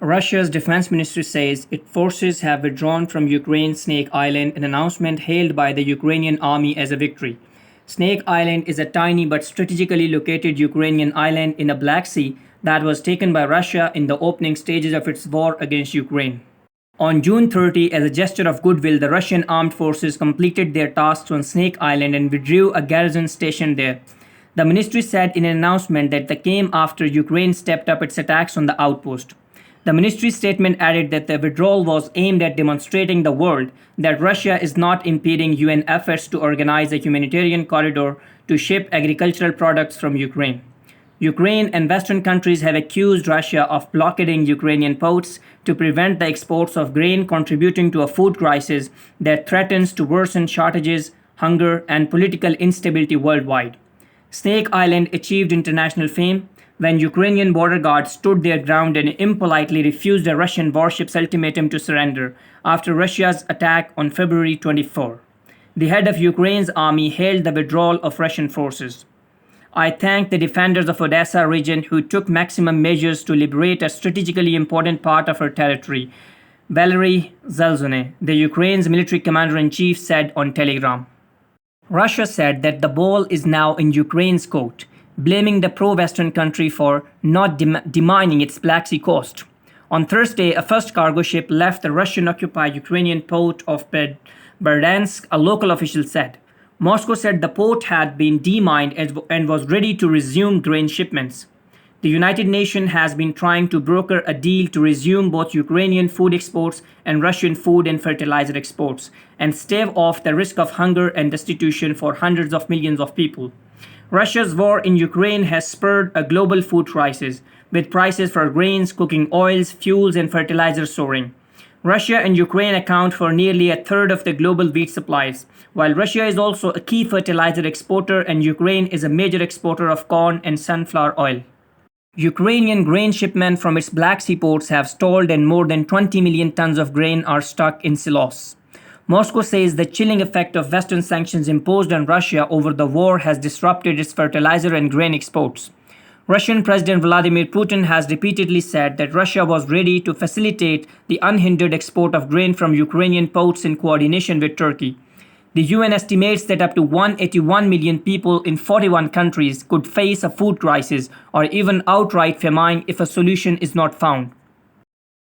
Russia's defense ministry says its forces have withdrawn from Ukraine's Snake Island, an announcement hailed by the Ukrainian army as a victory. Snake Island is a tiny but strategically located Ukrainian island in the Black Sea that was taken by Russia in the opening stages of its war against Ukraine. On June 30, as a gesture of goodwill, the Russian armed forces completed their tasks on Snake Island and withdrew a garrison stationed there. The ministry said in an announcement that came after Ukraine stepped up its attacks on the outpost. The ministry's statement added that the withdrawal was aimed at demonstrating the world that Russia is not impeding UN efforts to organize a humanitarian corridor to ship agricultural products from Ukraine. Ukraine and Western countries have accused Russia of blockading Ukrainian ports to prevent the exports of grain, contributing to a food crisis that threatens to worsen shortages, hunger, and political instability worldwide. Snake Island achieved international fame when Ukrainian border guards stood their ground and impolitely refused a Russian warship's ultimatum to surrender after Russia's attack on February 24. The head of Ukraine's army hailed the withdrawal of Russian forces. I thank the defenders of Odessa region who took maximum measures to liberate a strategically important part of her territory, Valery Zelzone, the Ukraine's military commander-in-chief, said on Telegram. Russia said that the ball is now in Ukraine's court, blaming the pro-Western country for not demining its Black Sea coast. On Thursday, a first cargo ship left the Russian-occupied Ukrainian port of Berdansk, a local official said. Moscow said the port had been demined and was ready to resume grain shipments. The United Nations has been trying to broker a deal to resume both Ukrainian food exports and Russian food and fertilizer exports, and stave off the risk of hunger and destitution for hundreds of millions of people. Russia's war in Ukraine has spurred a global food crisis, with prices for grains, cooking oils, fuels, and fertilizers soaring. Russia and Ukraine account for nearly a third of the global wheat supplies, while Russia is also a key fertilizer exporter and Ukraine is a major exporter of corn and sunflower oil. Ukrainian grain shipments from its Black Sea ports have stalled and more than 20 million tons of grain are stuck in silos. Moscow says the chilling effect of Western sanctions imposed on Russia over the war has disrupted its fertilizer and grain exports. Russian President Vladimir Putin has repeatedly said that Russia was ready to facilitate the unhindered export of grain from Ukrainian ports in coordination with Turkey. The UN estimates that up to 181 million people in 41 countries could face a food crisis or even outright famine if a solution is not found.